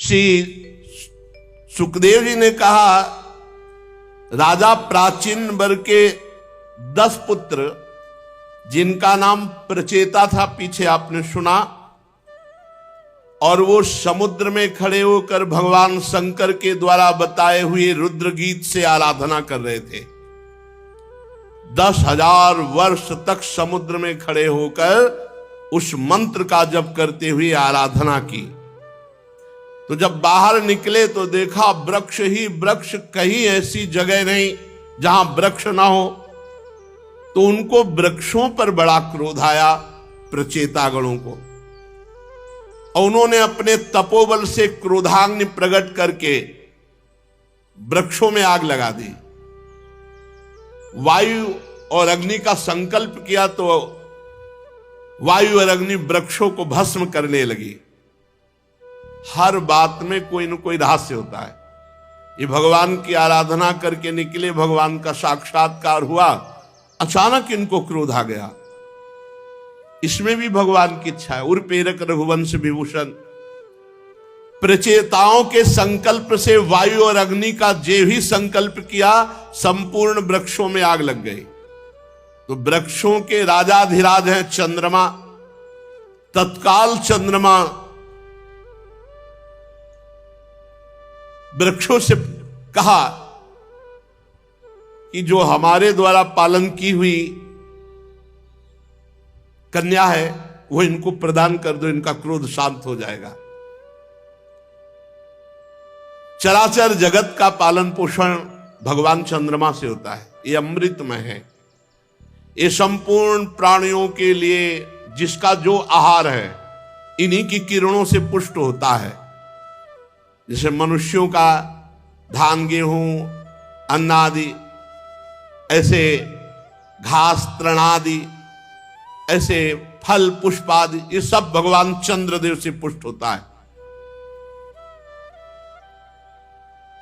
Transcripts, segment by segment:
श्री सुखदेव जी ने कहा, राजा प्राचीन वर्ग के 10 पुत्र, जिनका नाम प्रचेता था, पीछे आपने सुना, और वो समुद्र में खड़े होकर भगवान शंकर के द्वारा बताए हुए रुद्र गीत से आराधना कर रहे थे। 10,000 वर्ष तक समुद्र में खड़े होकर उस मंत्र का जप करते हुए आराधना की। तो जब बाहर निकले तो देखा वृक्ष ही वृक्ष, कहीं ऐसी जगह नहीं जहां वृक्ष ना हो। तो उनको वृक्षों पर बड़ा क्रोध आया, प्रचेतागणों को, और उन्होंने अपने तपोबल से क्रोधाग्नि प्रकट करके वृक्षों में आग लगा दी। वायु और अग्नि का संकल्प किया तो वायु और अग्नि वृक्षों को भस्म करने लगी। हर बात में कोई न कोई रहस्य होता है। ये भगवान की आराधना करके निकले, भगवान का साक्षात्कार हुआ, अचानक इनको क्रोध आ गया। इसमें भी भगवान की इच्छा है। उर्पेरक रघुवंश विभूषण, प्रचेताओं के संकल्प से वायु और अग्नि का जे भी संकल्प किया, संपूर्ण वृक्षों में आग लग गई। तो वृक्षों के राजाधिराज हैं चंद्रमा। तत्काल चंद्रमा वृक्षों से कहा कि जो हमारे द्वारा पालन की हुई कन्या है वो इनको प्रदान कर दो, इनका क्रोध शांत हो जाएगा। चराचर जगत का पालन पोषण भगवान चंद्रमा से होता है। ये अमृतमय है। ये संपूर्ण प्राणियों के लिए जिसका जो आहार है इन्हीं की किरणों से पुष्ट होता है। जैसे मनुष्यों का धान, गेहूं, अन्न आदि, ऐसे घास, तृणादि, ऐसे फल, पुष्प आदि, ये सब भगवान चंद्रदेव से पुष्ट होता है।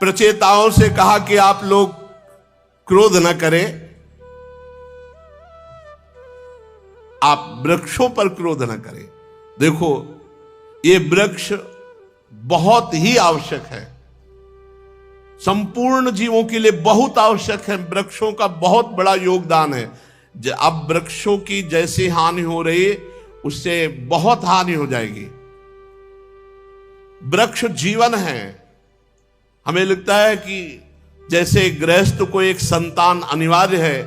प्रचेताओं से कहा कि आप लोग क्रोध न करें, आप वृक्षों पर क्रोध न करें। देखो, ये वृक्ष बहुत ही आवश्यक है, संपूर्ण जीवों के लिए बहुत आवश्यक है। वृक्षों का बहुत बड़ा योगदान है। अब वृक्षों की जैसी हानि हो रही है उससे बहुत हानि हो जाएगी। वृक्ष जीवन है। हमें लगता है कि जैसे गृहस्थ को एक संतान अनिवार्य है,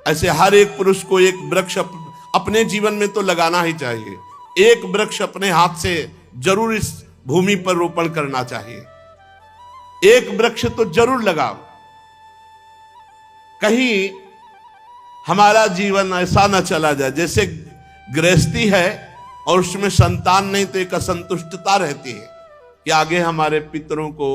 ऐसे हर एक पुरुष को एक वृक्ष अपने जीवन में तो लगाना ही चाहिए। एक वृक्ष अपने हाथ से जरूर इस भूमि पर रोपण करना चाहिए। एक वृक्ष तो जरूर लगाओ। कहीं हमारा जीवन ऐसा न चला जाए जैसे गृहस्थी है और उसमें संतान नहीं तो एक असंतुष्टता रहती है कि आगे हमारे पितरों को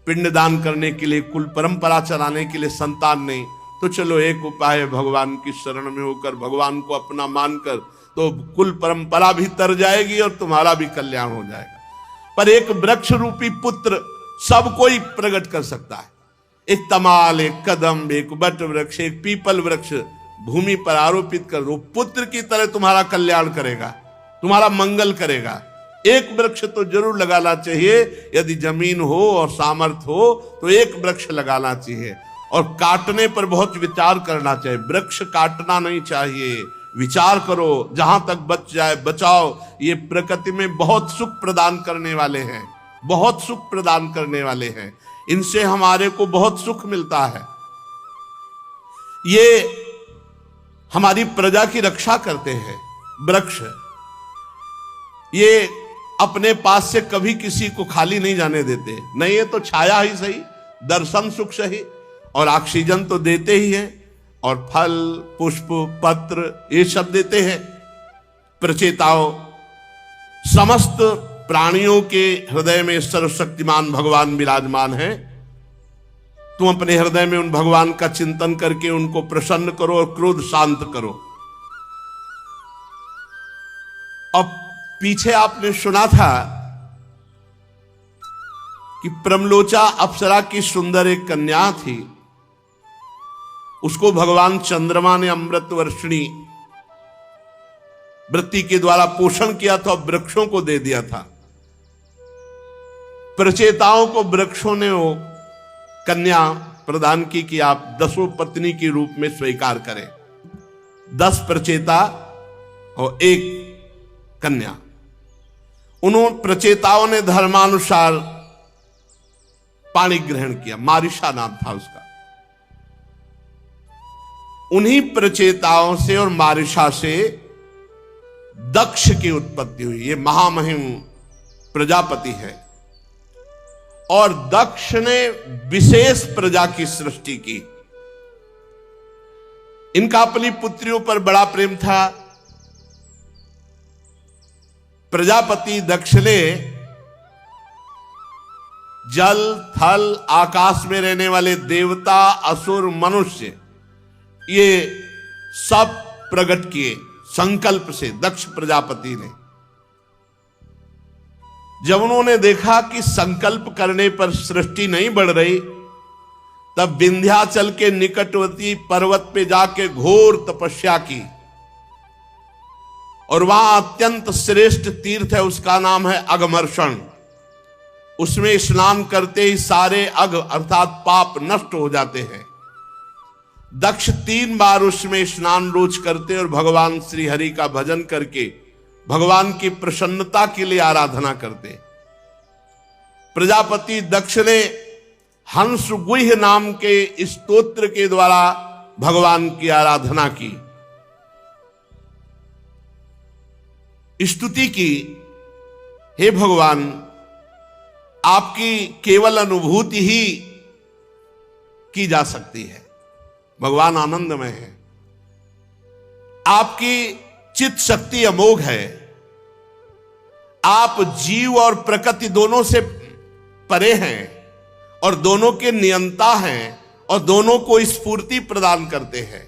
पिंडदान करने के लिए, कुल परंपरा चलाने के लिए संतान नहीं। तो चलो एक उपाय है, भगवान की शरण में होकर भगवान को अपना मानकर तो कुल परंपरा भी तर जाएगी और तुम्हारा भी कल्याण हो जाएगा। पर एक वृक्ष रूपी पुत्र सब कोई प्रकट कर सकता है। एक तमाल, एक कदम, एक बट वृक्ष, एक पीपल वृक्ष भूमि पर आरोपित कर दो, पुत्र की तरह तुम्हारा कल्याण करेगा, तुम्हारा मंगल करेगा। एक वृक्ष तो जरूर लगाना चाहिए। यदि जमीन हो और सामर्थ्य हो तो एक वृक्ष लगाना चाहिए। और काटने पर बहुत विचार करना चाहिए। वृक्ष काटना नहीं चाहिए, विचार करो, जहां तक बच जाए बचाओ। ये प्रकृति में बहुत सुख प्रदान करने वाले हैं, बहुत सुख प्रदान करने वाले हैं। इनसे हमारे को बहुत सुख मिलता है। ये हमारी प्रजा की रक्षा करते हैं वृक्ष। ये अपने पास से कभी किसी को खाली नहीं जाने देते। नहीं है तो छाया ही सही, दर्शन सुख सही, और ऑक्सीजन तो देते ही हैं, और फल, पुष्प, पत्र ये सब देते हैं। प्रचेताओं, समस्त प्राणियों के हृदय में सर्वशक्तिमान भगवान विराजमान है। तुम अपने हृदय में उन भगवान का चिंतन करके उनको प्रसन्न करो और क्रोध शांत करो। अब पीछे आपने सुना था कि प्रमलोचा अप्सरा की सुंदर एक कन्या थी, उसको भगवान चंद्रमा ने अमृत वर्षिणी वृत्ति के द्वारा पोषण किया था, वृक्षों को दे दिया था। प्रचेताओं को वृक्षों ने वो कन्या प्रदान की कि आप 10 पत्नी के रूप में स्वीकार करें। 10 प्रचेता और 1 कन्या। उन्होंने प्रचेताओं ने धर्मानुसार पाणी ग्रहण किया। मारिशा नाम था उसका। उन्हीं प्रचेताओं से और मारिशा से दक्ष की उत्पत्ति हुई। ये महामहिम प्रजापति है और दक्ष ने विशेष प्रजा की सृष्टि की। इनका अपनी पुत्रियों पर बड़ा प्रेम था। प्रजापति दक्ष ने जल, थल, आकाश में रहने वाले देवता, असुर, मनुष्य ये सब प्रकट किए संकल्प से दक्ष प्रजापति ने। जब उन्होंने देखा कि संकल्प करने पर सृष्टि नहीं बढ़ रही, तब विंध्याचल के निकटवर्ती पर्वत पे जाके घोर तपस्या की और वहां अत्यंत श्रेष्ठ तीर्थ है, उसका नाम है अघमर्षण। उसमें स्नान करते ही सारे अघ अर्थात पाप नष्ट हो जाते हैं। दक्ष 3 बार उसमें स्नान रोज करते और भगवान श्री हरि का भजन करके भगवान की प्रसन्नता के लिए आराधना करते। प्रजापति दक्ष ने हंस गुह्य नाम के स्तोत्र के द्वारा भगवान की आराधना की, स्तुति की। हे भगवान, आपकी केवल अनुभूति ही की जा सकती है। भगवान आनंदमय है। आपकी चित्त शक्ति अमोघ है। आप जीव और प्रकृति दोनों से परे हैं और दोनों के नियंता हैं और दोनों को स्फूर्ति प्रदान करते हैं।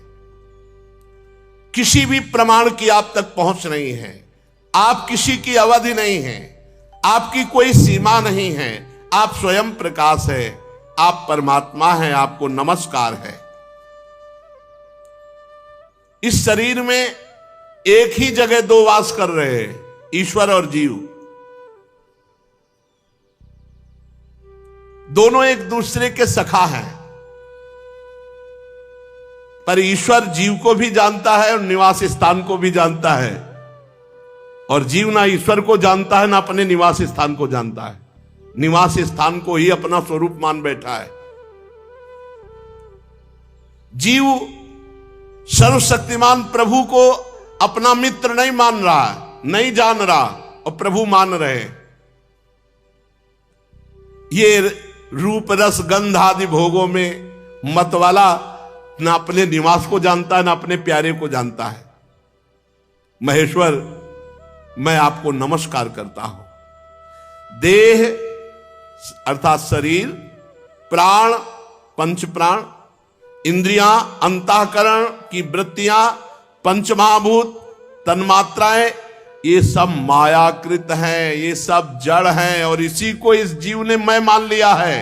किसी भी प्रमाण की आप तक पहुंच नहीं है। आप किसी की अवधि नहीं है। आपकी कोई सीमा नहीं है। आप स्वयं प्रकाश है। आप परमात्मा हैं। आपको नमस्कार है। इस शरीर में एक ही जगह 2 वास कर रहे हैं, ईश्वर और जीव। दोनों एक दूसरे के सखा हैं, पर ईश्वर जीव को भी जानता है और निवास स्थान को भी जानता है, और जीव ना ईश्वर को जानता है ना अपने निवास स्थान को जानता है। निवास स्थान को ही अपना स्वरूप मान बैठा है। जीव सर्वशक्तिमान प्रभु को अपना मित्र नहीं मान रहा है, नहीं जान रहा, और प्रभु मान रहे। ये रूप रस गंध आदि भोगों में मतवाला ना अपने निवास को जानता है ना अपने प्यारे को जानता है। महेश्वर, मैं आपको नमस्कार करता हूं। देह अर्थात शरीर, प्राण, पंच प्राण, इंद्रियां, अंतःकरण की वृत्तियां, पंचमहाभूत, तन्मात्राएं, ये सब मायाकृत हैं, ये सब जड़ हैं, और इसी को इस जीव ने मैं मान लिया है।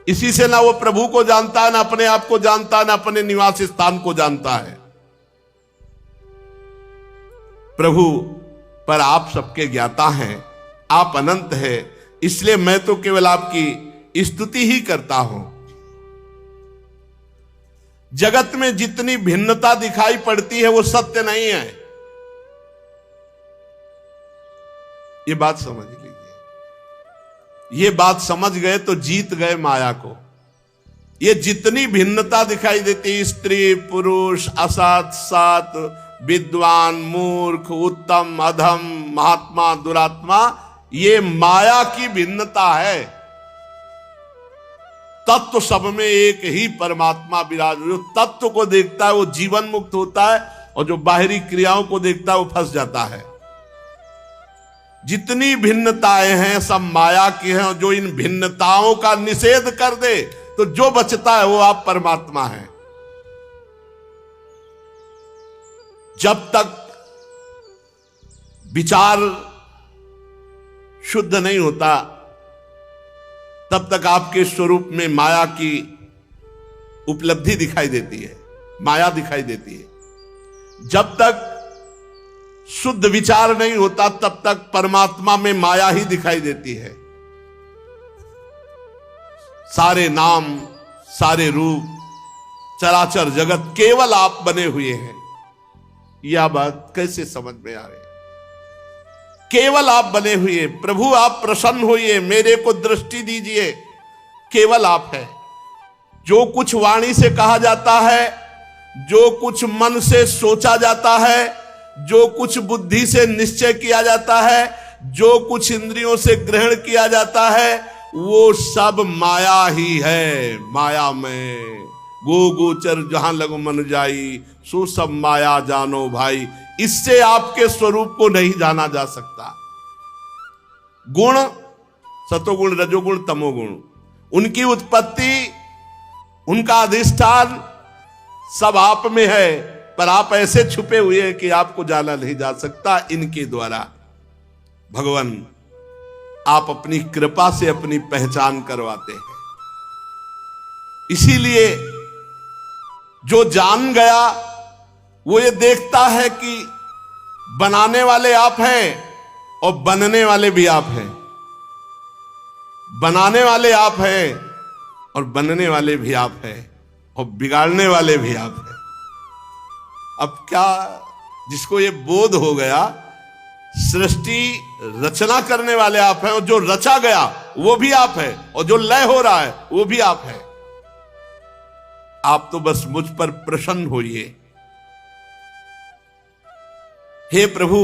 इसी से ना वो प्रभु को जानता है, ना अपने आप को जानता है, ना अपने निवास स्थान को जानता है। प्रभु पर आप सबके ज्ञाता हैं, आप अनंत है, इसलिए मैं तो केवल आपकी स्तुति ही करता हूं। जगत में जितनी भिन्नता दिखाई पड़ती है वो सत्य नहीं है। ये बात समझ लीजिए। ये बात समझ गए तो जीत गए माया को। ये जितनी भिन्नता दिखाई देती, स्त्री, पुरुष, असत, सत, विद्वान, मूर्ख, उत्तम, अधम, महात्मा, दुरात्मा, ये माया की भिन्नता है। तत्व सब में एक ही परमात्मा विराज। जो तत्व को देखता है वो जीवन मुक्त होता है, और जो बाहरी क्रियाओं को देखता है वो फंस जाता है। जितनी भिन्नताएं हैं सब माया की हैं, और जो इन भिन्नताओं का निषेध कर दे तो जो बचता है वो आप परमात्मा हैं। जब तक विचार शुद्ध नहीं होता तब तक आपके स्वरूप में माया की उपलब्धि दिखाई देती है, माया दिखाई देती है। जब तक शुद्ध विचार नहीं होता तब तक परमात्मा में माया ही दिखाई देती है। सारे नाम, सारे रूप, चराचर जगत केवल आप बने हुए हैं। यह बात कैसे समझ में आ रही? केवल आप बने हुए। प्रभु आप प्रसन्न होइए, मेरे को दृष्टि दीजिए, केवल आप है। जो कुछ वाणी से कहा जाता है, जो कुछ मन से सोचा जाता है, जो कुछ बुद्धि से निश्चय किया जाता है, जो कुछ इंद्रियों से ग्रहण किया जाता है, वो सब माया ही है। माया में गो गोचर जहां लगो मन जाई, सो सब माया जानो भाई। इससे आपके स्वरूप को नहीं जाना जा सकता। गुण, सतोगुण, रजोगुण, तमोगुण, उनकी उत्पत्ति, उनका अधिष्ठान सब आप में है, पर आप ऐसे छुपे हुए हैं कि आपको जाना नहीं जा सकता इनके द्वारा। भगवान आप अपनी कृपा से अपनी पहचान करवाते हैं। इसीलिए जो जान गया वो ये देखता है कि बनाने वाले आप हैं और बनने वाले भी आप हैं। बनाने वाले आप हैं और बनने वाले भी आप हैं, और बिगाड़ने वाले भी आप हैं। अब क्या, जिसको ये बोध हो गया सृष्टि रचना करने वाले आप हैं, और जो रचा गया वो भी आप है, और जो लय हो रहा है वो भी आप है। आप तो बस मुझ पर प्रसन्न होइए। हे प्रभु,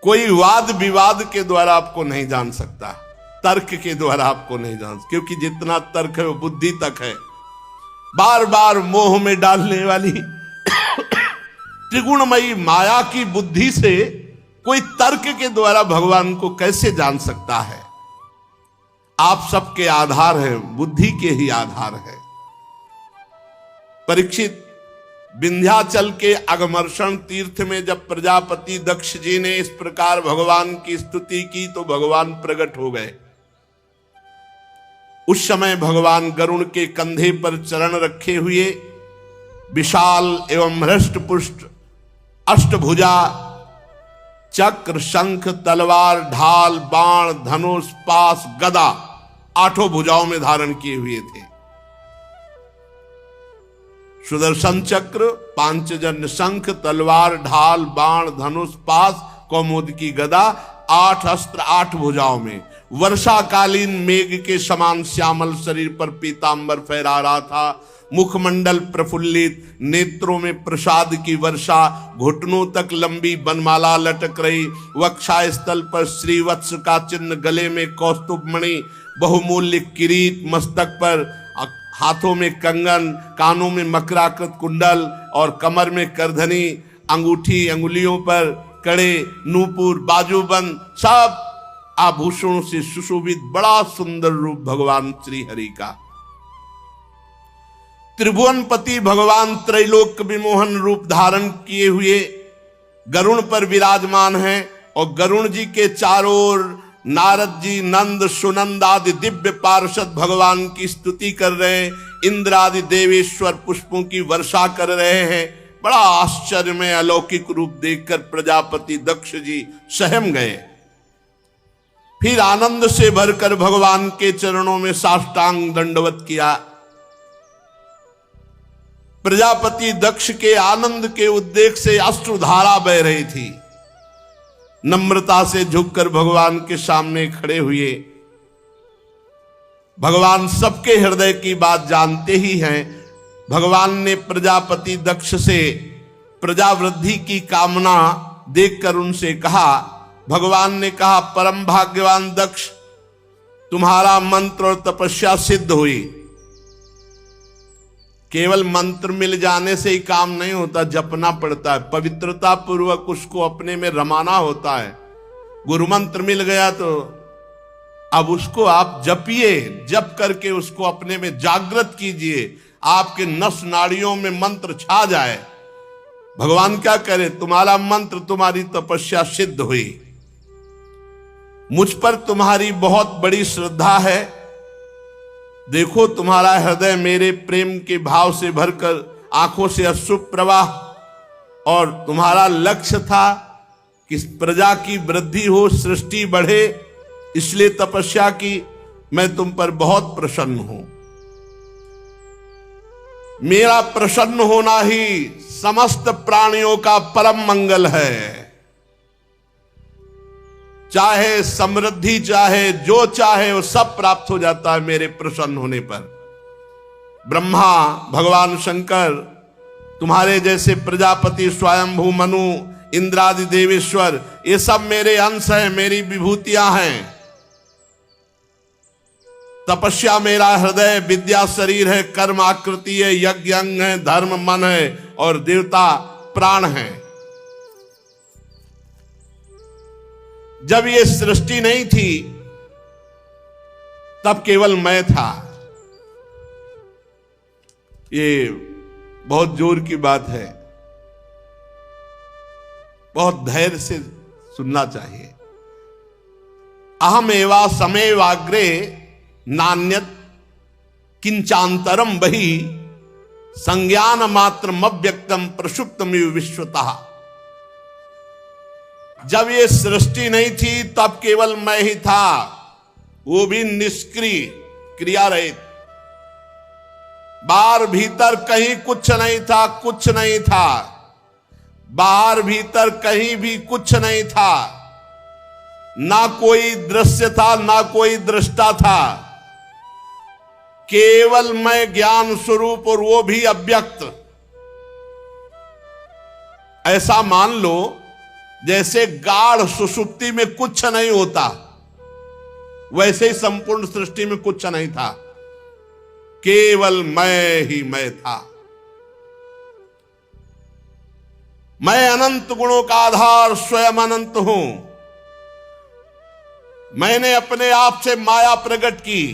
कोई वाद विवाद के द्वारा आपको नहीं जान सकता, तर्क के द्वारा आपको नहीं जान सकता, क्योंकि जितना तर्क है वो बुद्धि तक है। बार बार मोह में डालने वाली त्रिगुणमयी माया की बुद्धि से कोई तर्क के द्वारा भगवान को कैसे जान सकता है? आप सबके आधार हैं, बुद्धि के ही आधार है। परीक्षित, विंध्याचल के अगमर्षण तीर्थ में जब प्रजापति दक्ष जी ने इस प्रकार भगवान की स्तुति की तो भगवान प्रकट हो गए। उस समय भगवान गरुण के कंधे पर चरण रखे हुए, विशाल एवं हृष्ट पुष्ट अष्टभुजा, चक्र, शंख, तलवार, ढाल, बाण, धनुष, पास, गदा, आठों भुजाओं में धारण किए हुए थे। सुदर्शन चक्र, पांचजन्य शंख, तलवार, ढाल, बाण, धनुष, पास, कौमुद की गदा, 8 अस्त्र 8 भुजाओं में। वर्षाकालीन मेघ के समान श्यामल शरीर पर पीतांबर फहरा रहा था। मुखमंडल प्रफुल्लित, नेत्रों में प्रसाद की वर्षा, घुटनों तक लंबी बनमाला लटक रही, वक्षा स्थल पर श्रीवत्स का चिन्ह, गले में कौस्तुभ मणि, बहुमूल्य किरीट, मस्तक पर, हाथों में कंगन, कानों में मकराकृत कुंडल और कमर में करधनी, अंगूठी, अंगुलियों पर कड़े, नूपुर, बाजूबंद, सब आभूषणों से सुशोभित बड़ा सुंदर रूप भगवान श्री हरि का। त्रिभुवनपति भगवान त्रैलोक विमोहन रूप धारण किए हुए गरुण पर विराजमान हैं, और गरुण जी के चारों ओर नारद जी, नंद, सुनंद आदि दिव्य पार्षद भगवान की स्तुति कर रहे हैं। इंद्र आदि देवेश्वर पुष्पों की वर्षा कर रहे हैं। बड़ा आश्चर्य में अलौकिक रूप देखकर प्रजापति दक्ष जी सहम गए। फिर आनंद से भरकर भगवान के चरणों में साष्टांग दंडवत किया। प्रजापति दक्ष के आनंद के उद्रेक से अश्रुधारा बह रही थी। नम्रता से झुककर भगवान के सामने खड़े हुए। भगवान सबके हृदय की बात जानते ही हैं। भगवान ने प्रजापति दक्ष से प्रजावृद्धि की कामना देखकर उनसे कहा, भगवान ने कहा, परम भाग्यवान दक्ष, तुम्हारा मंत्र और तपस्या सिद्ध हुई। केवल मंत्र मिल जाने से ही काम नहीं होता, जपना पड़ता है, पवित्रता पूर्वक उसको अपने में रमाना होता है। गुरु मंत्र मिल गया तो अब उसको आप जपिए, जप करके उसको अपने में जागृत कीजिए, आपके नस नाड़ियों में मंत्र छा जाए। भगवान क्या करे, तुम्हारा मंत्र, तुम्हारी तपस्या सिद्ध हुई। मुझ पर तुम्हारी बहुत बड़ी श्रद्धा है। देखो तुम्हारा हृदय मेरे प्रेम के भाव से भरकर आंखों से अश्रु प्रवाह, और तुम्हारा लक्ष्य था कि प्रजा की वृद्धि हो, सृष्टि बढ़े, इसलिए तपस्या की। मैं तुम पर बहुत प्रसन्न हूं। मेरा प्रसन्न होना ही समस्त प्राणियों का परम मंगल है। चाहे समृद्धि, चाहे जो चाहे वो सब प्राप्त हो जाता है मेरे प्रसन्न होने पर। ब्रह्मा, भगवान शंकर, तुम्हारे जैसे प्रजापति, स्वयंभू, मनु, इंद्रादि देवेश्वर, ये सब मेरे अंश हैं, मेरी विभूतियां हैं। तपस्या मेरा हृदय, विद्या शरीर है, कर्म आकृति है, यज्ञ अंग है, धर्म मन है और देवता प्राण है। जब ये सृष्टि नहीं थी तब केवल मैं था। ये बहुत जोर की बात है, बहुत धैर्य से सुनना चाहिए। अहम एवा समेवाग्रे नान्यत किंचांतरम बहि संज्ञान मात्रम अव्यक्तम प्रसुप्तमिव विश्वतः। जब ये सृष्टि नहीं थी तब केवल मैं ही था, वो भी निष्क्रिय, क्रिया रहित। बाहर भीतर कहीं कुछ नहीं था, कुछ नहीं था। बाहर भीतर कहीं भी कुछ नहीं था, ना कोई दृश्य था, ना कोई दृष्टा था। केवल मैं ज्ञान स्वरूप, और वो भी अव्यक्त। ऐसा मान लो जैसे गाढ़ सुषुप्ति में कुछ नहीं होता, वैसे ही संपूर्ण सृष्टि में कुछ नहीं था, केवल मैं ही मैं था। मैं अनंत गुणों का आधार स्वयं अनंत हूं। मैंने अपने आप से माया प्रकट की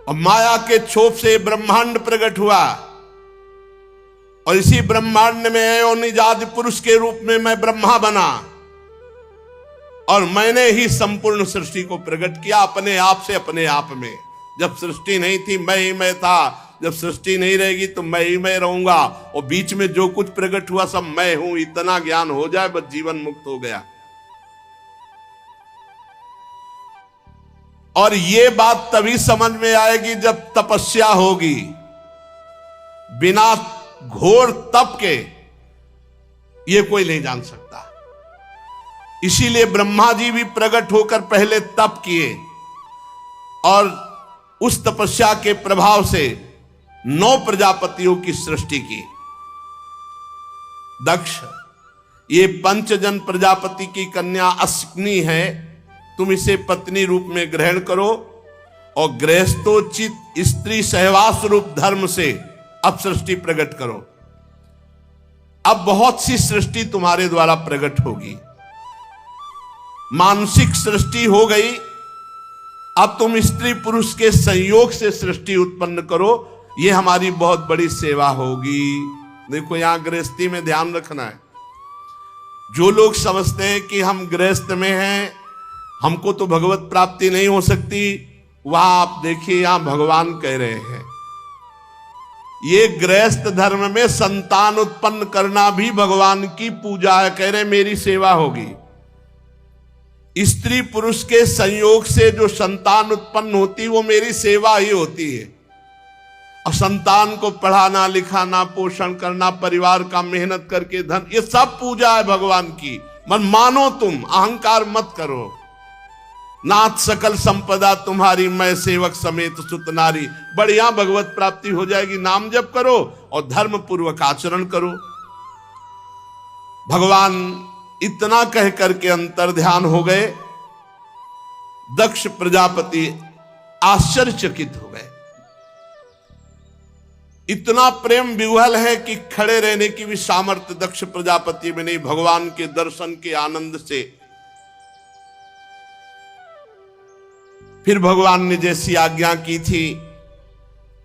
और माया के क्षोभ से ब्रह्मांड प्रकट हुआ, और इसी ब्रह्मांड में योनिजादि पुरुष के रूप में मैं ब्रह्मा बना, और मैंने ही संपूर्ण सृष्टि को प्रकट किया अपने आप से, अपने आप में। जब सृष्टि नहीं थी मैं ही मैं था, जब सृष्टि नहीं रहेगी तो मैं ही मैं रहूंगा, और बीच में जो कुछ प्रकट हुआ सब मैं हूं। इतना ज्ञान हो जाए बस जीवन मुक्त हो गया। और ये बात तभी समझ में आएगी जब तपस्या होगी। बिना घोर तप के ये कोई नहीं जान सकता। इसीलिए ब्रह्मा जी भी प्रकट होकर पहले तप किए, और उस तपस्या के प्रभाव से 9 प्रजापतियों की सृष्टि की। दक्ष, ये पंचजन प्रजापति की कन्या अश्विनी है, तुम इसे पत्नी रूप में ग्रहण करो, और गृहस्थोचित स्त्री सहवास रूप धर्म से अब सृष्टि प्रकट करो। अब बहुत सी सृष्टि तुम्हारे द्वारा प्रकट होगी। मानसिक सृष्टि हो गई, अब तुम स्त्री पुरुष के संयोग से सृष्टि उत्पन्न करो। ये हमारी बहुत बड़ी सेवा होगी। देखो यहां गृहस्थी में ध्यान रखना है। जो लोग समझते हैं कि हम गृहस्थ में हैं, हमको तो भगवत प्राप्ति नहीं हो सकती, वहां आप देखिए यहां भगवान कह रहे हैं ये गृहस्थ धर्म में संतान उत्पन्न करना भी भगवान की पूजा है। कह रहे मेरी सेवा होगी। स्त्री पुरुष के संयोग से जो संतान उत्पन्न होती वो मेरी सेवा ही होती है। और संतान को पढ़ाना लिखाना पोषण करना, परिवार का मेहनत करके धन, ये सब पूजा है भगवान की। मन मानो, तुम अहंकार मत करो। नाथ सकल संपदा तुम्हारी, मैं सेवक समेत सुत नारी। बढ़िया भगवत प्राप्ति हो जाएगी। नाम जप करो और धर्म पूर्वक आचरण करो। भगवान इतना कह करके अंतर ध्यान हो गए। दक्ष प्रजापति आश्चर्यचकित हो गए। इतना प्रेम विह्वल है कि खड़े रहने की भी सामर्थ्य दक्ष प्रजापति में नहीं। भगवान के दर्शन के आनंद से फिर भगवान ने जैसी आज्ञा की थी,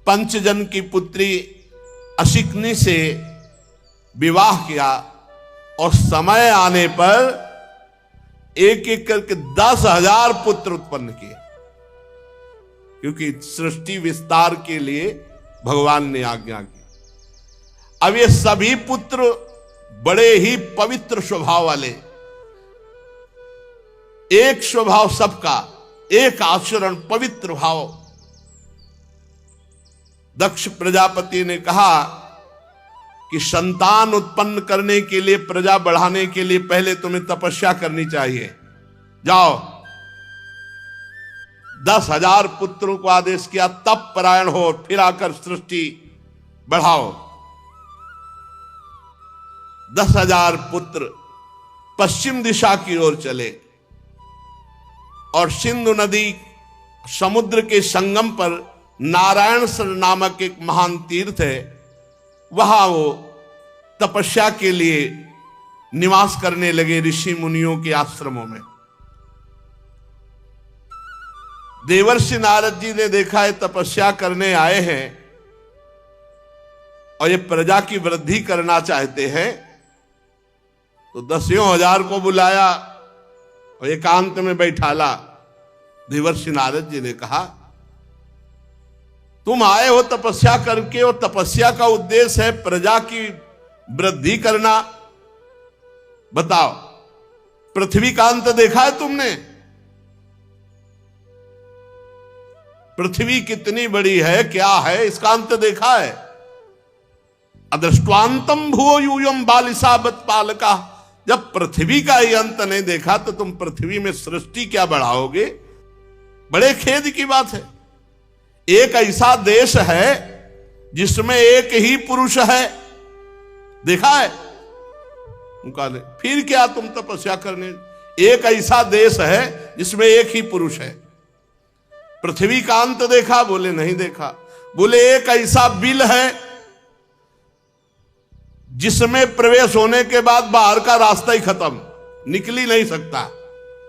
पंचजन की पुत्री अश्विनी से विवाह किया, और समय आने पर एक एक करके 10,000 पुत्र उत्पन्न किए, क्योंकि सृष्टि विस्तार के लिए भगवान ने आज्ञा की। अब ये सभी पुत्र बड़े ही पवित्र स्वभाव वाले, एक स्वभाव सबका, एक आचरण, पवित्र भाव। दक्ष प्रजापति ने कहा कि संतान उत्पन्न करने के लिए, प्रजा बढ़ाने के लिए पहले तुम्हें तपस्या करनी चाहिए। जाओ, 10,000 पुत्रों को आदेश किया, तप परायण हो, फिर आकर सृष्टि बढ़ाओ। 10,000 पुत्र पश्चिम दिशा की ओर चले और सिंधु नदी समुद्र के संगम पर नारायणसर नामक एक महान तीर्थ है, वहां वो तपस्या के लिए निवास करने लगे ऋषि मुनियों के आश्रमों में। देवर्षि नारद जी ने देखा है तपस्या करने आए हैं और ये प्रजा की वृद्धि करना चाहते हैं, तो 10,000 को बुलाया और एकांत में बैठाला। देवर्षि नारद जी ने कहा, तुम आए हो तपस्या करके, और तपस्या का उद्देश्य है प्रजा की वृद्धि करना। बताओ, पृथ्वी का अंत देखा है तुमने? पृथ्वी कितनी बड़ी है, क्या है, इसका अंत देखा है? अदृष्टांतम भुवो यूयम बालिसाबत पालका। जब पृथ्वी का ही अंत नहीं देखा तो तुम पृथ्वी में सृष्टि क्या बढ़ाओगे? बड़े खेद की बात है। एक ऐसा देश है जिसमें एक ही पुरुष है, देखा है? उनका फिर क्या तुम तपस्या करने? एक ऐसा देश है जिसमें एक ही पुरुष है। पृथ्वी का अंत देखा? बोले नहीं देखा। बोले एक ऐसा बिल है जिसमें प्रवेश होने के बाद बाहर का रास्ता ही खत्म, निकल ही नहीं सकता,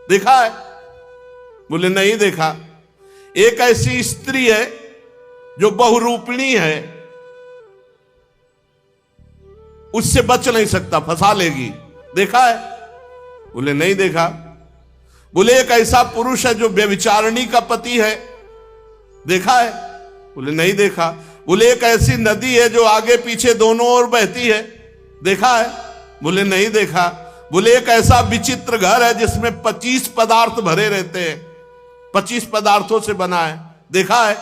देखा है? बोले नहीं देखा। एक ऐसी स्त्री है जो बहुरूपिणी है, उससे बच नहीं सकता, फंसा लेगी, देखा है? बोले नहीं देखा। बोले एक ऐसा पुरुष है जो व्यभिचारिणी का पति है, देखा है? बोले नहीं देखा। बोले एक ऐसी नदी है जो आगे पीछे दोनों ओर बहती है, देखा है? बोले नहीं देखा। बोले एक ऐसा विचित्र घर है जिसमें 25 पदार्थ भरे रहते हैं, 25 पदार्थों से बना है, देखा है?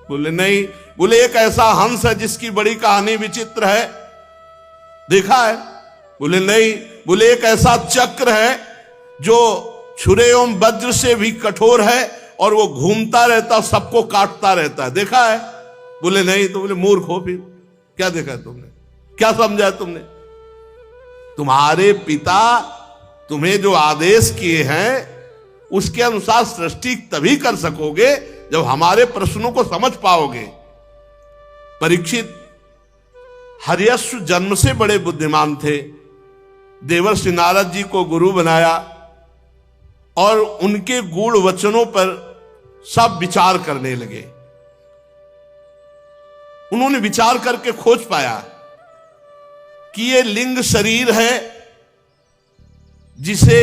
बोले नहीं। बोले एक ऐसा हंस है जिसकी बड़ी कहानी विचित्र है, देखा है? बोले नहीं। बोले एक ऐसा चक्र है जो छुरे एवं वज्र से भी कठोर है और वो घूमता रहता, सबको काटता रहता है, देखा है? बोले नहीं। तो बोले मूर्ख हो, फिर क्या देखा है तुमने, क्या समझा तुमने? तुम्हारे पिता तुम्हें जो आदेश किए हैं उसके अनुसार सृष्टि तभी कर सकोगे जब हमारे प्रश्नों को समझ पाओगे। परीक्षित हर्यश्व जन्म से बड़े बुद्धिमान थे। देवर्षि नारद जी को गुरु बनाया और उनके गूढ़ वचनों पर सब विचार करने लगे। उन्होंने विचार करके खोज पाया कि ये लिंग शरीर है जिसे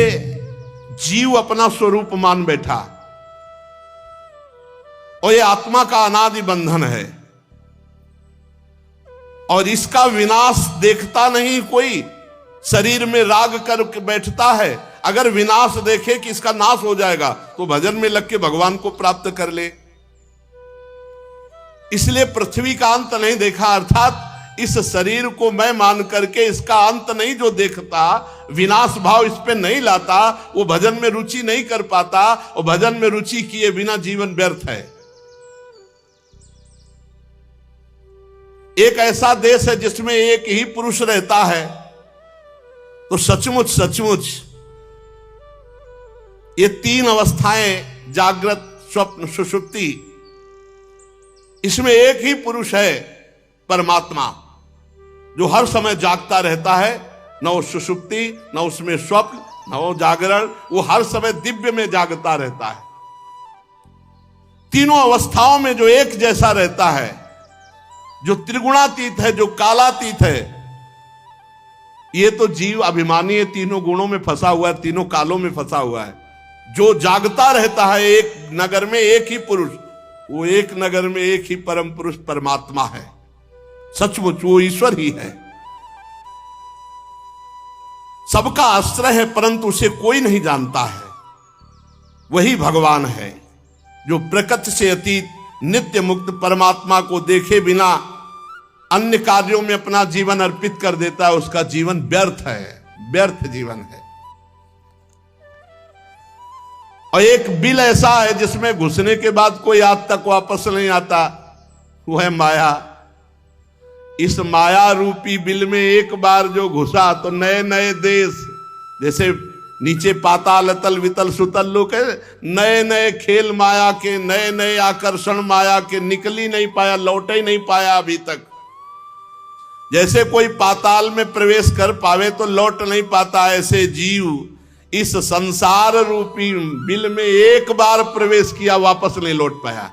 जीव अपना स्वरूप मान बैठा, और ये आत्मा का अनादि बंधन है, और इसका विनाश देखता नहीं कोई, शरीर में राग करके बैठता है। अगर विनाश देखे कि इसका नाश हो जाएगा तो भजन में लग के भगवान को प्राप्त कर ले। इसलिए पृथ्वी का अंत नहीं देखा, अर्थात इस शरीर को मैं मान करके इसका अंत नहीं जो देखता, विनाश भाव इस पे नहीं लाता, वो भजन में रुचि नहीं कर पाता, और भजन में रुचि किए बिना जीवन व्यर्थ है। एक ऐसा देश है जिसमें एक ही पुरुष रहता है, तो सचमुच सचमुच ये 3 अवस्थाएं, जागृत, स्वप्न, सुषुप्ति, इसमें एक ही पुरुष है, परमात्मा, जो हर समय जागता रहता है। न वो सुषुप्ति, न उसमें स्वप्न, न वो जागरण, वो हर समय दिव्य में जागता रहता है। तीनों अवस्थाओं में जो एक जैसा रहता है, जो त्रिगुणातीत है, जो कालातीत है। ये तो जीव अभिमानी है, तीनों गुणों में फंसा हुआ है, तीनों कालों में फंसा हुआ है। जो जागता रहता है एक नगर में एक ही पुरुष, वो एक नगर में एक ही परम पुरुष परमात्मा है, सचमुच वो ईश्वर ही है। सबका आश्रय है परंतु उसे कोई नहीं जानता है। वही भगवान है। जो प्रकृति से अतीत नित्य मुक्त परमात्मा को देखे बिना अन्य कार्यों में अपना जीवन अर्पित कर देता है, उसका जीवन व्यर्थ है, व्यर्थ जीवन है। और एक बिल ऐसा है जिसमें घुसने के बाद कोई आज तक वापस नहीं आता, वो है माया। इस माया रूपी बिल में एक बार जो घुसा तो नए नए देश, जैसे नीचे पाताल अतल वितल सुतल लोक है, नए नए खेल माया के, नए नए आकर्षण माया के, निकल ही नहीं पाया, लौट ही नहीं पाया अभी तक। जैसे कोई पाताल में प्रवेश कर पावे तो लौट नहीं पाता, ऐसे जीव इस संसार रूपी बिल में एक बार प्रवेश किया, वापस नहीं लौट पाया।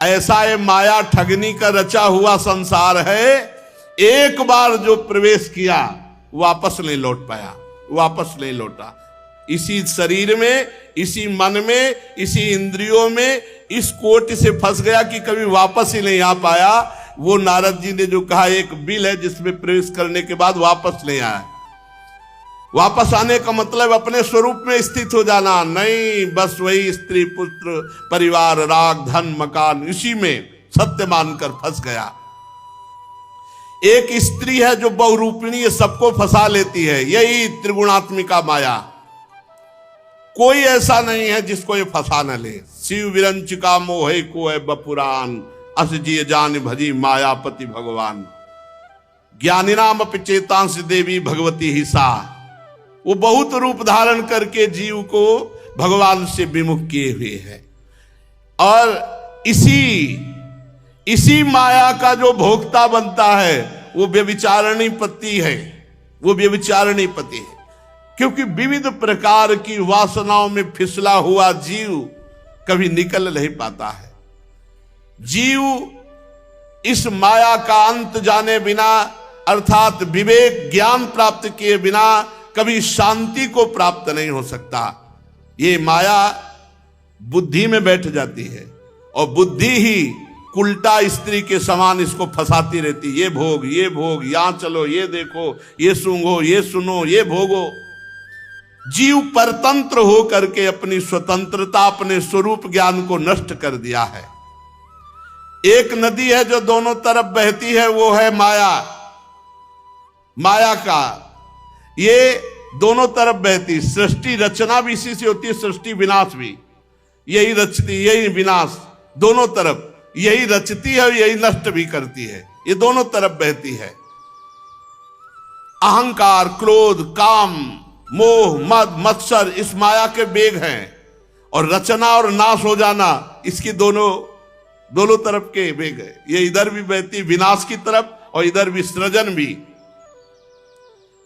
ऐसा ये माया ठगनी का रचा हुआ संसार है, एक बार जो प्रवेश किया वापस नहीं लौट पाया, वापस नहीं लौटा। इसी शरीर में, इसी मन में, इसी इंद्रियों में इस कोट से फंस गया कि कभी वापस ही नहीं आ पाया। वो नारद जी ने जो कहा एक बिल है जिसमें प्रवेश करने के बाद वापस नहीं आया। वापस आने का मतलब अपने स्वरूप में स्थित हो जाना नहीं, बस वही स्त्री पुत्र परिवार राग धन मकान, इसी में सत्य मानकर फंस गया। एक स्त्री है जो बहुरूपिणी सबको फंसा लेती है, यही त्रिगुणात्मिका माया। कोई ऐसा नहीं है जिसको ये फंसा न ले। शिव विरंचिका मोहे को है बपुरान, अस जिय जान भजी मायापति भगवान। ज्ञानी नाम चेतांश देवी भगवती ही सा। वो बहुत रूप धारण करके जीव को भगवान से विमुख किए हुए है। और इसी माया का जो भोक्ता बनता है वो व्यभिचारिणी पति है, वो व्यभिचारिणी पति है। क्योंकि विविध प्रकार की वासनाओं में फिसला हुआ जीव कभी निकल नहीं पाता है। जीव इस माया का अंत जाने बिना, अर्थात विवेक ज्ञान प्राप्त किए बिना कभी शांति को प्राप्त नहीं हो सकता। ये माया बुद्धि में बैठ जाती है और बुद्धि ही उल्टा स्त्री के समान इसको फंसाती रहती। ये भोग, ये भोग, यहां चलो, ये देखो, ये सूंघो, ये सुनो, ये भोगो। जीव परतंत्र हो करके अपनी स्वतंत्रता, अपने स्वरूप ज्ञान को नष्ट कर दिया है। एक नदी है जो दोनों तरफ बहती है, वो है माया। माया का ये दोनों तरफ बहती। सृष्टि रचना भी इसी से होती है, सृष्टि विनाश भी यही रचती, यही विनाश, दोनों तरफ यही रचती है और यही नष्ट भी करती है। ये दोनों तरफ बहती है। अहंकार, क्रोध, काम, मोह, मद, मत्सर इस माया के वेग हैं, और रचना और नाश हो जाना इसकी दोनों तरफ के वेग है। ये इधर भी बहती विनाश की तरफ और इधर भी सृजन भी।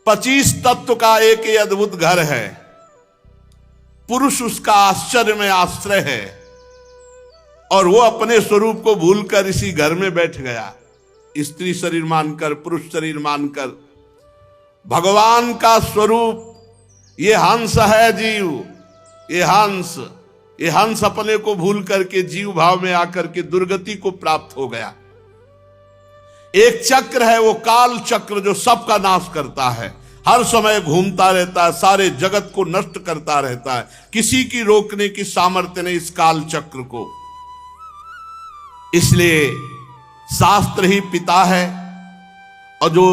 25 तत्व का एक ही अद्भुत घर है। पुरुष उसका आश्चर्य में आश्रय है, और वो अपने स्वरूप को भूलकर इसी घर में बैठ गया, स्त्री शरीर मानकर, पुरुष शरीर मानकर। भगवान का स्वरूप ये हंस है जीव, ये हंस अपने को भूल करके जीव भाव में आकर के दुर्गति को प्राप्त हो गया। एक चक्र है, वो काल चक्र, जो सबका नाश करता है, हर समय घूमता रहता है, सारे जगत को नष्ट करता रहता है। किसी की रोकने की सामर्थ्य नहीं इस काल चक्र को। इसलिए शास्त्र ही पिता है और जो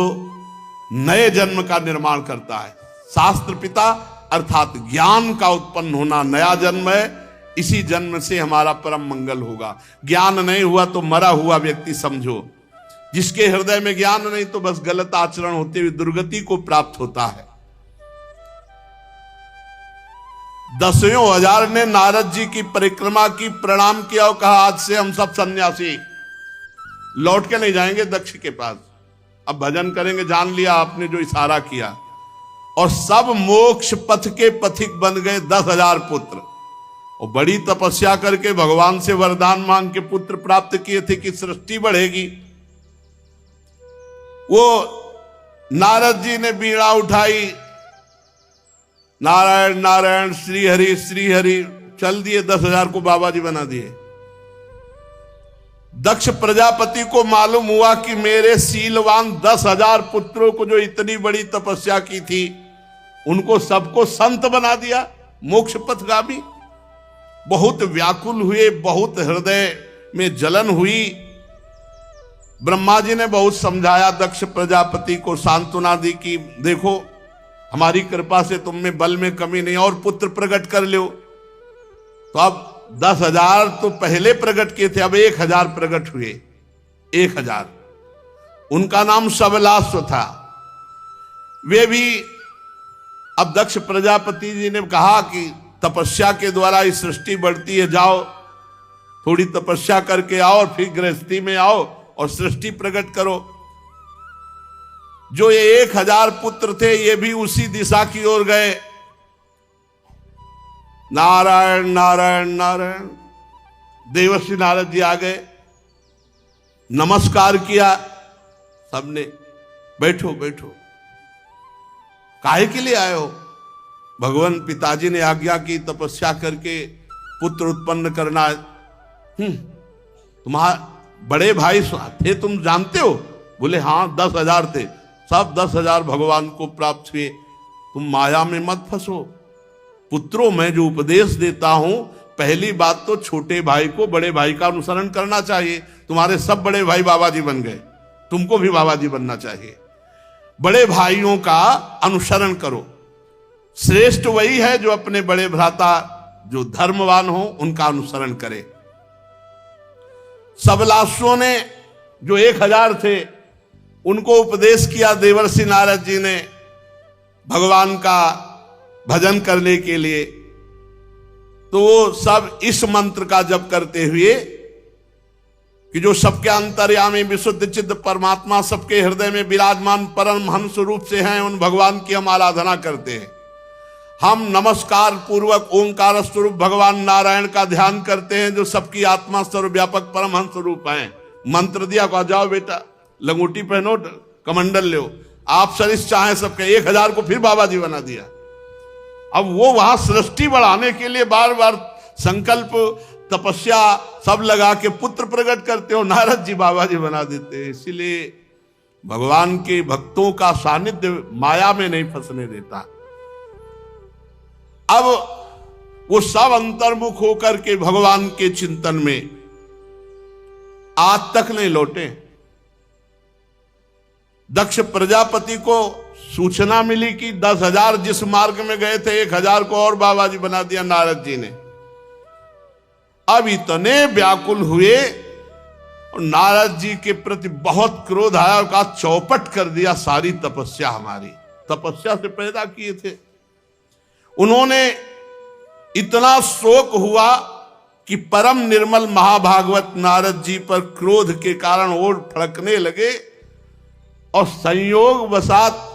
नए जन्म का निर्माण करता है। शास्त्र पिता अर्थात ज्ञान का उत्पन्न होना नया जन्म है। इसी जन्म से हमारा परम मंगल होगा। ज्ञान नहीं हुआ तो मरा हुआ व्यक्ति समझो। जिसके हृदय में ज्ञान नहीं तो बस गलत आचरण होते हुए दुर्गति को प्राप्त होता है। 10,000 ने नारद जी की परिक्रमा की, प्रणाम किया और कहा आज से हम सब सन्यासी, लौट के नहीं जाएंगे दक्ष के पास, अब भजन करेंगे। जान लिया आपने जो इशारा किया। और सब मोक्ष पथ के पथिक बन गए 10,000 पुत्र, और बड़ी तपस्या करके भगवान से वरदान मांग के पुत्र प्राप्त किए थे कि सृष्टि बढ़ेगी। वो नारद जी ने बीड़ा उठाई, नारायण नारायण श्री हरि चल दिए, 10,000 को बाबा जी बना दिए। दक्ष प्रजापति को मालूम हुआ कि मेरे शीलवान 10,000 पुत्रों को जो इतनी बड़ी तपस्या की थी, उनको सबको संत बना दिया, मोक्ष पथगामी। बहुत व्याकुल हुए, बहुत हृदय में जलन हुई। ब्रह्मा जी ने बहुत समझाया, दक्ष प्रजापति को सांत्वना दी कि देखो हमारी कृपा से तुम में बल में कमी नहीं, और पुत्र प्रकट कर लो। तो अब 10,000 तो पहले प्रकट किए थे, अब 1,000 प्रकट हुए। 1,000। उनका नाम सबलाश्व था। वे भी अब दक्ष प्रजापति जी ने कहा कि तपस्या के द्वारा इस सृष्टि बढ़ती है, जाओ थोड़ी तपस्या करके आओ और फिर गृहस्थी में आओ और सृष्टि प्रकट करो। जो ये 1,000 पुत्र थे, ये भी उसी दिशा की ओर गए। नारायण नारायण नारायण। देवर्षि नारद जी आ गए, नमस्कार किया सबने। बैठो बैठो। काहे के लिए आए हो? भगवान पिताजी ने आज्ञा की तपस्या करके पुत्र उत्पन्न करना। तुम्हारे बड़े भाई थे, तुम जानते हो? बोले हाँ 10,000 थे, सब 10,000 भगवान को प्राप्त हुए। तुम माया में मत फंसो। पुत्रों, मैं जो उपदेश देता हूं, पहली बात तो छोटे भाई को बड़े भाई का अनुसरण करना चाहिए। तुम्हारे सब बड़े भाई बाबा जी बन गए, तुमको भी बाबा जी बनना चाहिए। बड़े भाइयों का अनुसरण करो। श्रेष्ठ वही है जो अपने बड़े भ्राता जो धर्मवान हो उनका अनुसरण करे। सबलाश्वों ने जो 1,000 थे उनको उपदेश किया देवर्षि नारद जी ने भगवान का भजन करने के लिए। तो वो सब इस मंत्र का जप करते हुए कि जो सबके अंतर्यामी विशुद्ध चित्त परमात्मा सबके हृदय में विराजमान परमहंस रूप से हैं, उन भगवान की हम आराधना करते हैं। हम नमस्कार पूर्वक ओंकार स्वरूप भगवान नारायण का ध्यान करते हैं, जो सबकी आत्मा सर्वव्यापक परमहंस रूप हैं। मंत्र दिया, कहा जाओ बेटा लंगोटी पहनो, कमंडल लो, आप सरिस चाहे सबके। 1,000 को फिर बाबा जी बना दिया। अब वो वहां सृष्टि बढ़ाने के लिए बार बार संकल्प तपस्या सब लगा के पुत्र प्रकट करते हो, नारद जी बाबा जी बना देते हैं। इसीलिए भगवान के भक्तों का सानिध्य माया में नहीं फंसने देता। अब वो सब अंतर्मुख होकर के भगवान के चिंतन में आज तक नहीं लौटे। दक्ष प्रजापति को सूचना मिली कि 10,000 जिस मार्ग में गए थे, 1,000 को और बाबा जी बना दिया नारद जी ने। अब इतने व्याकुल हुए और नारद जी के प्रति बहुत क्रोध आया और कहा चौपट कर दिया सारी तपस्या, हमारी तपस्या से पैदा किए थे। उन्होंने इतना शोक हुआ कि परम निर्मल महाभागवत नारद जी पर क्रोध के कारण ओर फड़कने लगे और संयोग वसात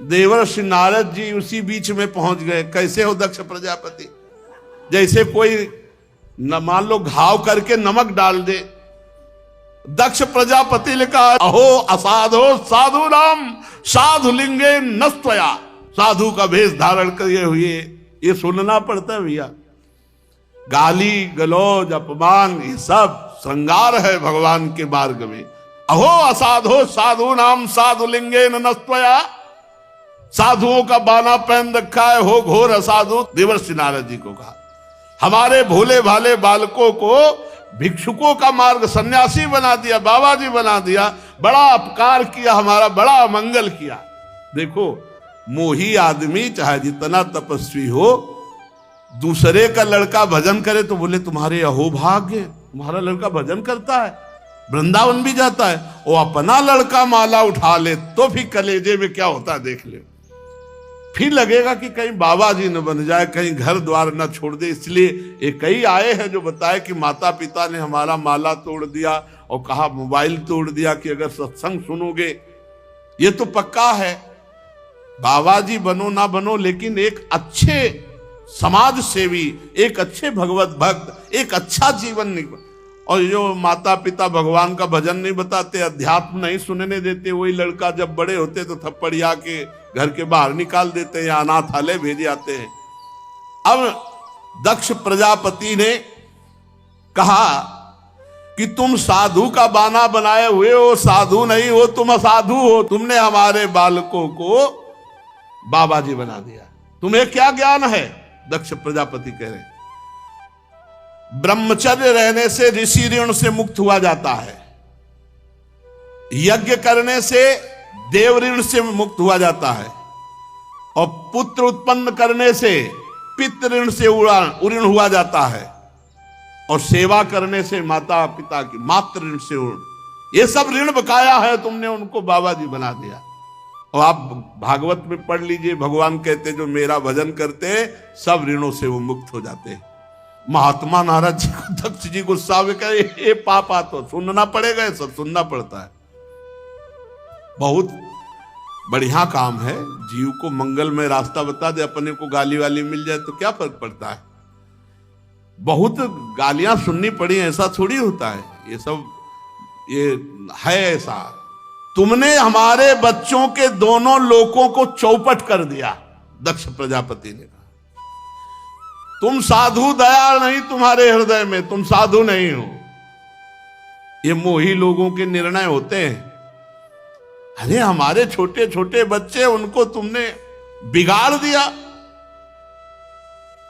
देवर्षि नारद जी उसी बीच में पहुंच गए। कैसे हो दक्ष प्रजापति? जैसे कोई न मान लो घाव करके नमक डाल दे। दक्ष प्रजापति ने कहा अहो असाधो साधु नाम साधु लिंगे नस्त्वया। साधु का भेष धारण किए हुए ये सुनना पड़ता है भैया। गाली गलौज अपमान ये सब श्रृंगार है भगवान के मार्ग में। अहो असाधो साधु नाम साधु लिंगे नस्त्वया। साधुओं का बाना पहन रखा है, हो घोर असाधु। देवर्षि नारद जी को कहा हमारे भोले भाले बालकों को भिक्षुकों का मार्ग सन्यासी बना दिया, बाबा जी बना दिया, बड़ा अपकार किया, हमारा बड़ा अमंगल किया। देखो मोही आदमी चाहे जितना तपस्वी हो, दूसरे का लड़का भजन करे तो बोले तुम्हारे अहोभाग्य, तुम्हारा लड़का भजन करता है, वृंदावन भी जाता है। वो अपना लड़का माला उठा ले तो फिर कलेजे में क्या होता है देख ले। फिर लगेगा कि कहीं बाबा जी न बन जाए, कहीं घर द्वार न छोड़ दे। इसलिए एक कई आए हैं जो बताए कि माता पिता ने हमारा माला तोड़ दिया और कहा मोबाइल तोड़ दिया कि अगर सत्संग सुनोगे। ये तो पक्का है, बाबा जी बनो ना बनो, लेकिन एक अच्छे समाज सेवी, एक अच्छे भगवत भक्त, एक अच्छा जीवन। और जो माता पिता भगवान का भजन नहीं बताते, अध्यात्म नहीं सुनने देते, वही लड़का जब बड़े होते तो थप्पड़िया के घर के बाहर निकाल देते हैं या अनाथालय भेजे जाते हैं। अब दक्ष प्रजापति ने कहा कि तुम साधु का बाना बनाए हुए हो, साधु नहीं हो, तुम असाधु हो। तुमने हमारे बालकों को बाबा जी बना दिया, तुम्हें क्या ज्ञान है? दक्ष प्रजापति कह रहे ब्रह्मचर्य रहने से ऋषि ऋण से मुक्त हुआ जाता है, यज्ञ करने से देव ऋण से मुक्त हुआ जाता है, और पुत्र उत्पन्न करने से पितृ ऋण से ऋण हुआ जाता है, और सेवा करने से माता पिता की मातृ ऋण से ऋण। ये सब ऋण बकाया है, तुमने उनको बाबा जी बना दिया। और आप भागवत में पढ़ लीजिए, भगवान कहते जो मेरा भजन करते सब ऋणों से वो मुक्त हो जाते हैं। महात्मा नारद जी को दक्ष जी गुस्सा में कहे ये पापा तो सुनना पड़ेगा, सब सुनना पड़ता है। बहुत बढ़िया काम है, जीव को मंगल में रास्ता बता दे, अपने को गाली वाली मिल जाए तो क्या फर्क पड़ता है। बहुत गालियां सुननी पड़ी, ऐसा थोड़ी होता है, ये सब ये है ऐसा। तुमने हमारे बच्चों के दोनों लोकों को चौपट कर दिया, दक्ष प्रजापति ने कहा। तुम साधु दया नहीं तुम्हारे हृदय में, तुम साधु नहीं हो। ये मोही लोगों के निर्णय होते हैं। अरे हमारे छोटे छोटे बच्चे, उनको तुमने बिगाड़ दिया।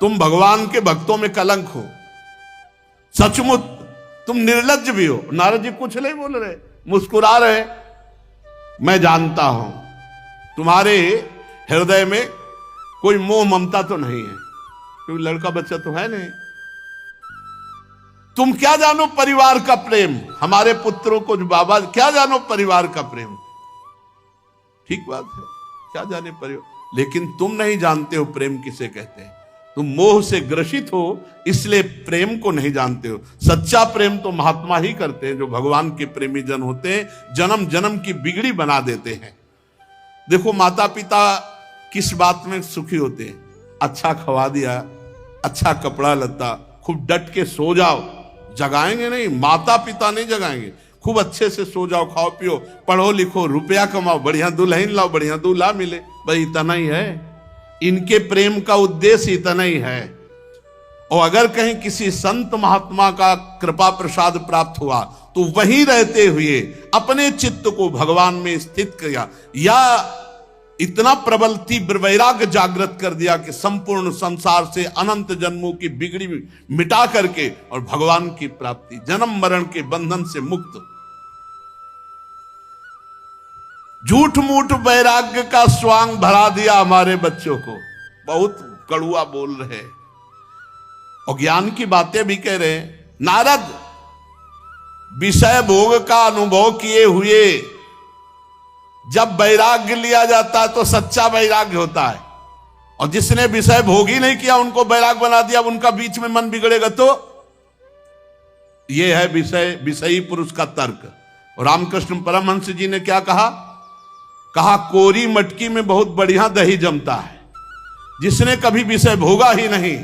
तुम भगवान के भक्तों में कलंक हो, सचमुच तुम निर्लज्ज भी हो। नारद जी कुछ नहीं बोल रहे, मुस्कुरा रहे। मैं जानता हूं तुम्हारे हृदय में कोई मोह ममता तो नहीं है, क्योंकि लड़का बच्चा तो है नहीं। तुम क्या जानो परिवार का प्रेम, हमारे पुत्रों को जो बाबा क्या जानो परिवार का प्रेम। ठीक बात है, क्या जाने परिवार, लेकिन तुम नहीं जानते हो प्रेम किसे कहते हैं। तुम मोह से ग्रसित हो, इसलिए प्रेम को नहीं जानते हो। सच्चा प्रेम तो महात्मा ही करते हैं, जो भगवान के प्रेमी जन होते हैं, जन्म जन्म की बिगड़ी बना देते हैं। देखो माता पिता किस बात में सुखी होते हैं, अच्छा खवा दिया, अच्छा कपड़ा लत्ता, खूब डट के सो जाओ, जगाएंगे नहीं, माता पिता नहीं जगाएंगे। खूब अच्छे से सो जाओ, खाओ पियो, पढ़ो लिखो, रुपया कमाओ, बढ़िया दुल्हन लाओ, बढ़िया दूल्हा मिले, भाई इतना ही है। इनके प्रेम का उद्देश्य इतना ही है। और अगर कहीं किसी संत महात्मा का कृपा प्रसाद प्राप्त हुआ तो वहीं रहते हुए अपने चित्त को भगवान में स्थित किया, या इतना प्रबल तीव्र वैराग्य जागृत कर दिया कि संपूर्ण संसार से अनंत जन्मों की बिगड़ी मिटा करके और भगवान की प्राप्ति, जन्म मरण के बंधन से मुक्त। झूठ मूठ वैराग्य का स्वांग भरा दिया हमारे बच्चों को, बहुत कड़ुआ बोल रहे और ज्ञान की बातें भी कह रहे हैं। नारद विषय भोग का अनुभव किए हुए जब वैराग्य लिया जाता है तो सच्चा वैराग्य होता है, और जिसने विषय भोग ही नहीं किया उनको वैराग्य बना दिया, उनका बीच में मन बिगड़ेगा तो यह है विषयी पुरुष का तर्क। और रामकृष्ण परमहंस जी ने क्या कहा, कोरी मटकी में बहुत बढ़िया दही जमता है, जिसने कभी विषय भोगा ही नहीं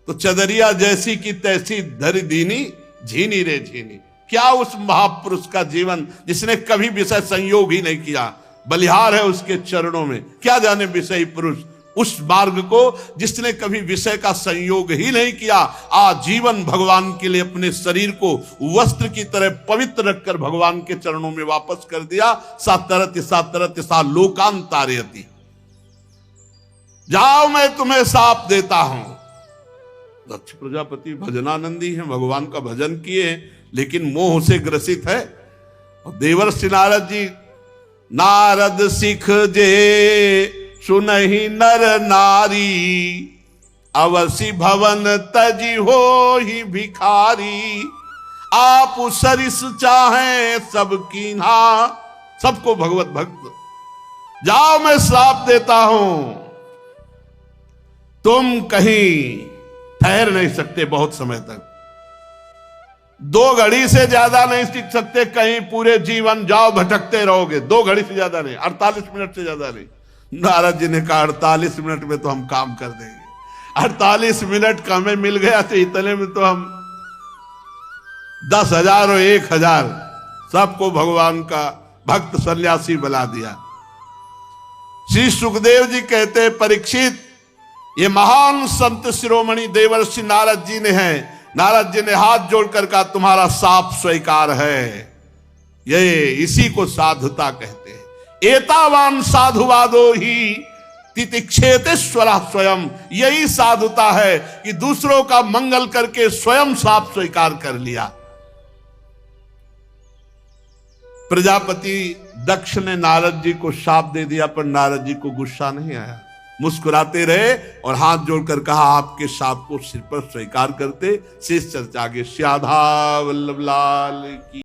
तो चदरिया जैसी की तैसी धरी दीनी झीनी रे झीनी। क्या उस महापुरुष का जीवन जिसने कभी विषय संयोग ही नहीं किया, बलिहार है उसके चरणों में। क्या जाने विषयी पुरुष उस मार्ग को जिसने कभी विषय का संयोग ही नहीं किया, आजीवन भगवान के लिए अपने शरीर को वस्त्र की तरह पवित्र रखकर भगवान के चरणों में वापस कर दिया। सातरति सातरति सा लोकांतारयति, जाओ मैं तुम्हें साप देता हूं। दक्ष प्रजापति भजनानंदी है, भगवान का भजन किए लेकिन मोह से ग्रसित है। और देवर्षि नारद जी, नारद सिख जे सुनहि नर नारी, अवसि भवन तजी हो ही भिखारी। आप सरिस चाहें सब कीन्हा, सबको भगवत भक्त, जाओ मैं श्राप देता हूं, तुम कहीं ठहर नहीं सकते बहुत समय तक, 2 घड़ी से ज्यादा नहीं टिक सकते कहीं, पूरे जीवन जाओ भटकते रहोगे। 2 घड़ी से ज्यादा नहीं, 48 मिनट से ज्यादा नहीं। नारद जी ने कहा 48 मिनट में तो हम काम कर देंगे। 48 मिनट का हमें मिल गया तो इतने में तो हम 10,000 और 1,000 सबको भगवान का भक्त सन्यासी बना दिया। श्री सुखदेव जी कहते हैं, परीक्षित ये महान संत शिरोमणि देवर्षि नारद जी ने है। नारद जी ने हाथ जोड़कर कहा तुम्हारा साप स्वीकार है। ये इसी को साधुता कहते हैं। एतावान साधुवादो ही तितिक्षेतेश्वरा स्वयं। यही साधुता है कि दूसरों का मंगल करके स्वयं साप स्वीकार कर लिया। प्रजापति दक्ष ने नारद जी को शाप दे दिया, पर नारद जी को गुस्सा नहीं आया, मुस्कुराते रहे और हाथ जोड़कर कहा आपके शाप को सिर पर स्वीकार करते। शेष चर्चा आगे। श्याधा वल्लभ लाल की।